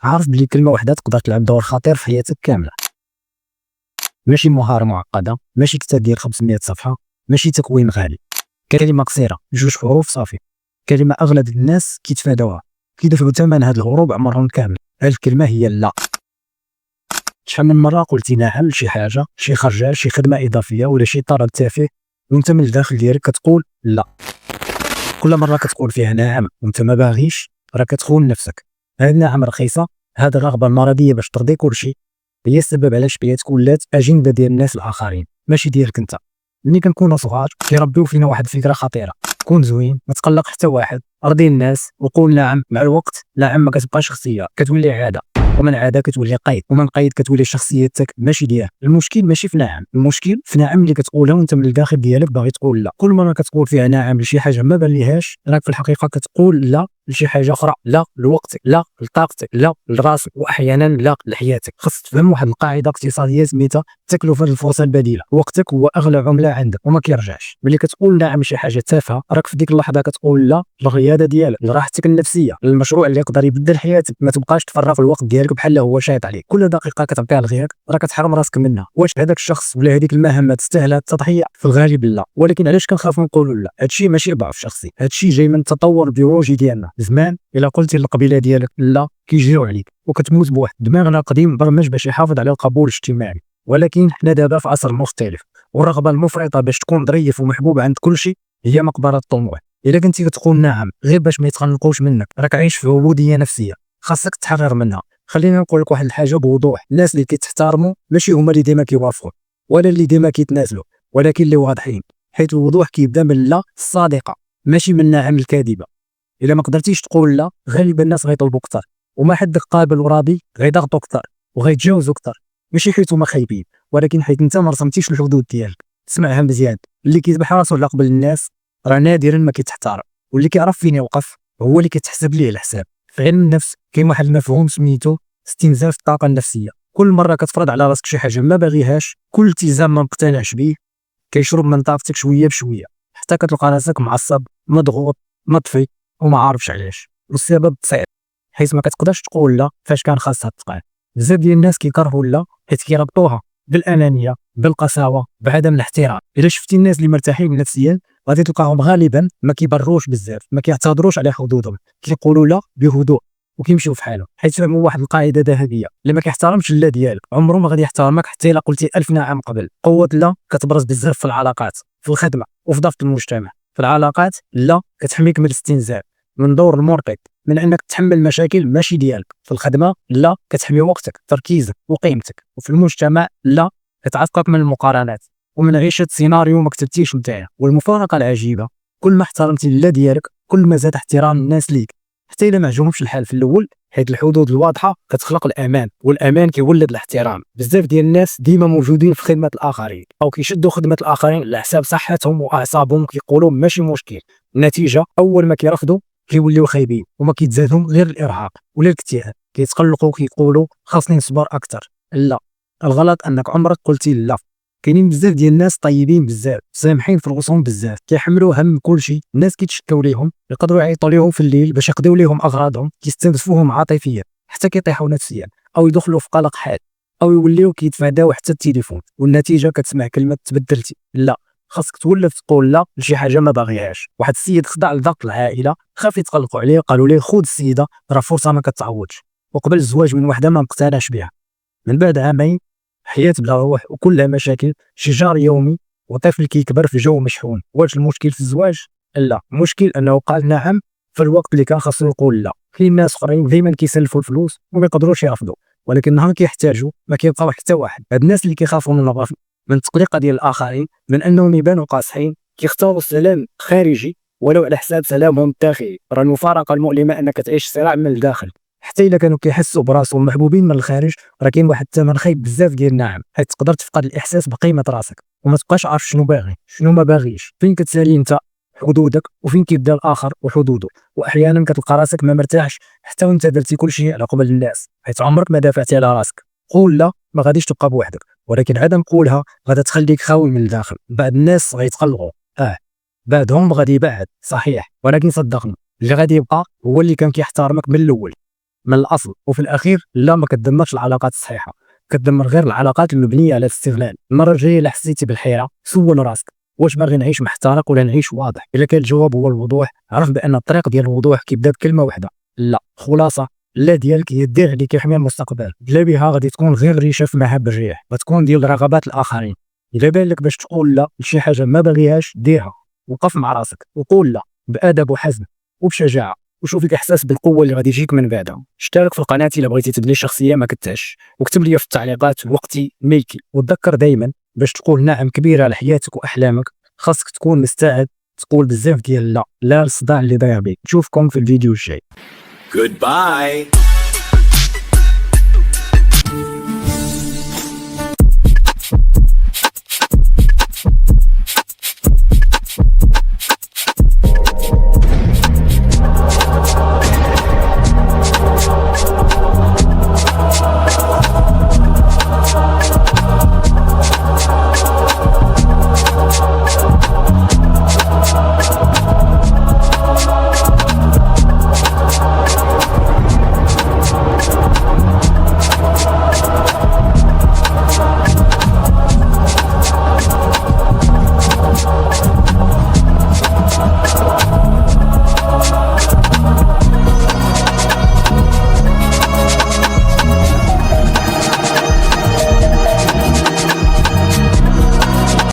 عارف بلي كلمة واحدة تقدر تلعب دور خطير في حياتك كاملة. ماشي مهارة معقدة، ماشي كتاب ديال 500 صفحة، ماشي تكوين غالي. كلمة قصيرة، جوج حروف صافي. كلمة أغلب الناس كيتفادوها، كيدفعوا ثمن هاد الهروب عمرهم كامل. هاد الكلمة هي لا. شحال من مرة قلتي نعم لشي حاجة، شي خرجة، شي خدمة إضافية ولا شي طلب تافه وانت من الداخل ديالك كتقول لا. كل مرة كتقول فيها نعم وانت ما باغيش، راه كتخون نفسك. هاد النعم رخيصة، هاد الرغبة المرضية باش ترضي كلشي، هي السبب علاش حياتك ولات أجندة ديال الناس الآخرين ماشي ديالك انت. ملي كنكونوا صغار كيربيو فينا واحد الفكرة خطيرة: كون زوين، ما تقلق حتى واحد، ارضي الناس وقول نعم. مع الوقت نعم ما كتبقاش اختيار، كتولي عادة، ومن عادة كتولي قيد، ومن قيد كتولي شخصيتك ماشي ديالها. المشكل ماشي في نعم، المشكل في نعم اللي كتقولها وانت من الداخل ديالك باغي تقول لا. كل مرة كتقول فيها نعم لشي حاجة ما باليهاش، راك في الحقيقة كتقول لا لشي حاجة أخرى. لا لوقتك، لا لطاقتك، لا لراسك، وأحيانا لا لحياتك. خاص تفهم واحد القاعدة اقتصادية سميتها تكلفة الفرصة البديلة. وقتك هو أغلى عملة عندك وما كيرجعش. ملي كتقول نعم لشي حاجة تافهة، راك في ديك اللحظة كتقول لا للرياضة ديالك، لراحتك النفسية، للمشروع اللي يقدر يبدل حياتك. ما تبقاش تفرغ الوقت ديالك بحال هو شايط عليك. كل دقيقة كتعطيها لغيرك راه كتحرم راسك منها. واش هذاك الشخص ولا هذيك المهمة تستاهل التضحية؟ في الغالب لا. ولكن علاش كنخافوا نقولوا لا؟ هادشي ماشي ضعف شخصي، هادشي جاي من التطور البيولوجي ديالنا. زمان الا قلتي للقبيله ديالك لا كيجريو عليك وكتموت بواحد. دماغنا القديم برمج باش يحافظ على القبول الاجتماعي. ولكن حنا دابا في عصر مختلف، والرغبه المفرطه باش تكون ظريف ومحبوب عند كلشي هي مقبره الطموح. الا كنتي كتقول نعم غير باش ما يتخنقوش منك، راك عايش في عبوديه نفسيه خاصك تحرر منها. خلينا نقول لك واحد الحاجه بوضوح: الناس اللي كتحترموا ماشي هما اللي ديما كيوافقوا ولا اللي ديما كيتنازلوا، ولكن اللي واضحين. حيت الوضوح كيبدا من لا الصادقه ماشي من نعم الكاذبه. الا ما قدرتيش تقول لا، غالبا الناس غيطلبوا اكثر، وما حدك قابل وراضي غيضغطوا اكثر وغيتجاوزوا اكثر. ماشي حيت هما خايبين، ولكن حيت انت ما رسمتيش الحدود ديالك. تسمعها مزيان: اللي كيذبح راسو على قبل الناس راه نادرا ما كيتحترم، واللي كيعرف فين يوقف هو اللي كيتحسب ليه الحساب. في علم النفس كاين واحد المفهوم سميتو استنزاف الطاقه النفسيه. كل مره كتفرض على راسك شي حاجه ما باغيهاش، كل التزام ما مقتنعش بيه، كيشرب من طاقتك شويه بشويه، حتى كتلقى راسك معصب، مضغوط، مطفي، وما عارفش علاش. والسبب بسيط: حيت ما كتقدرش تقول لا فاش كان خاصها تقال. بزاف ديال الناس كيكرهوا لا حيت كيربطوها بالانانيه، بالقساوه، بعدم الاحترام. الا شفتي الناس اللي مرتاحين نفسيا غادي تلقاهم غالبا ما كيبروش بزاف، ما كيعتذروش على حدودهم، كيقولوا لا بهدوء وكيمشيو في حالهم. حيت فهموا واحد القاعده ذهبيه: اللي ما كيحترمش لا ديالك عمره ما غادي يحترمك حتى الا قلتي 1000 نعم قبل. قوه لا كتبرز بزاف في العلاقات، في الخدمه، وفي ضغط المجتمع. في العلاقات لا كتحميك من الاستنزاف، من دور المرتبط، من انك تحمل مشاكل ماشي ديالك. في الخدمه لا كتحمي وقتك، تركيزك، وقيمتك. وفي المجتمع لا كتعفقك من المقارنات ومن عيشه سيناريو ما كتبتيش نتايا. والمفارقه العجيبه: كل ما احترمتي لا ديالك كل ما زاد احترام الناس ليك، حتى الا ما عجبهمش الحال في الاول. حيت الحدود الواضحه كتخلق الامان، والامان كيولد الاحترام. بزاف ديال الناس ديما موجودين في خدمه الاخرين او كيشدوا خدمه الاخرين على حساب صحتهم واعصابهم، كيقولوا ماشي مشكل. النتيجه اول ما كيرفضوا كيوليو خايبين وما كيتزادهم غير الارهاق ولا الاكتئاب. كيتقلقوا كيقولوا خاصني نصبر اكثر. لا، الغلط انك عمرك قلتي لا. كاينين بزاف ديال الناس طيبين بزاف، سامحين في رؤوسهم بزاف، كيحملوا هم كلشي. الناس كيتشكاو ليهم، يقدروا يعيطوا ليهم في الليل باش يقضيو ليهم اغراضهم، كيستنزفوهم عاطفيا حتى كيطيحوا نفسيا او يدخلوا في قلق حاد او يوليو كيتفاداو حتى التليفون. والنتيجه كتسمع كلمه تبدلتي. لا، خاصك تولف تقول لا لشي حاجه ما باغيهاش. واحد السيد خضع لضغط العائله، خاف يتقلقوا عليه، قالوا ليه خذ السيده راه فرصه ما كتعوضش، وقبل الزواج من وحده ما مقتنعش بها. من بعد عامين حياة بلا روح وكلها مشاكل، شجار يومي، وطفل كيكبر في جو مشحون. واش المشكل في الزواج؟ لا، المشكل انه قال نعم في الوقت اللي كان خاصو يقول لا. كاين ناس اخرين دائما كيسلفوا الفلوس وما يقدروش يرفضوا، ولكن نهار كيحتاجوا ما كيبقاو حتى واحد. هاد الناس اللي كيخافوا من الرفض، من التقليقه ديال الاخرين، من انهم يبانوا قاصحين، كيختاروا السلام الخارجي ولو على حساب سلامهم الداخلي. راه المفارقه المؤلمه انك تعيش صراع من الداخل. حتى الا كانوا كيحسوا براسهم محبوبين من الخارج، راه كاين واحد الثمن خايب بزاف ديال النعم، حيت تقدر تفقد الاحساس بقيمه راسك وما تبقاش عارف شنو باغي شنو ما باغيش، فين كتسالي انت حدودك وفين كيبدا الاخر وحدوده. واحيانا كتلقى راسك ما مرتاحش حتى وانت درتي كل شيء على قبل الناس، حيت عمرك ما دافعتي على راسك. قول لا ما غاديش تبقى بوحدك، ولكن عدم قولها غادا تخليك خاوي من الداخل. بعض الناس غيتقلقوا، بعضهم غادي يبعد صحيح، ولكن صدقني اللي غادي يبقى هو اللي كان كيحترمك من الاول. من الاصل. وفي الاخير لا، ما كتدمرش العلاقات الصحيحه، كتدمر غير العلاقات المبنيه على الاستغلال. المره الجايه الا حسيتي بالحيره سول راسك، واش باغي نعيش محترق ولا نعيش واضح؟ الا كان الجواب هو الوضوح، عرف بان الطريق ديال الوضوح كيبدا بكلمه واحده: لا. خلاصه، لا ديالك هي الدرع اللي كيحمي المستقبل. بلا بها غادي تكون غير ريشه في مهب الريح، غتكون ديال رغبات الاخرين. الا بان لك باش تقول لا لشي حاجه ما باغيهاش، ديرها. وقف مع راسك وقول لا بادب وحزم وبشجاعه، وشوف الاحساس بالقوه اللي غادي يجيك من بعدها. اشترك في القناه الا بغيتي تبني شخصيه ما كتعش، وكتب لي في التعليقات وقتي ميكي. وتذكر دايما باش تقول نعم كبيره على حياتك واحلامك، خاصك تكون مستعد تقول بزاف ديال لا للصداع اللي داير بيك. نشوفكم في الفيديو الجاي. Goodbye.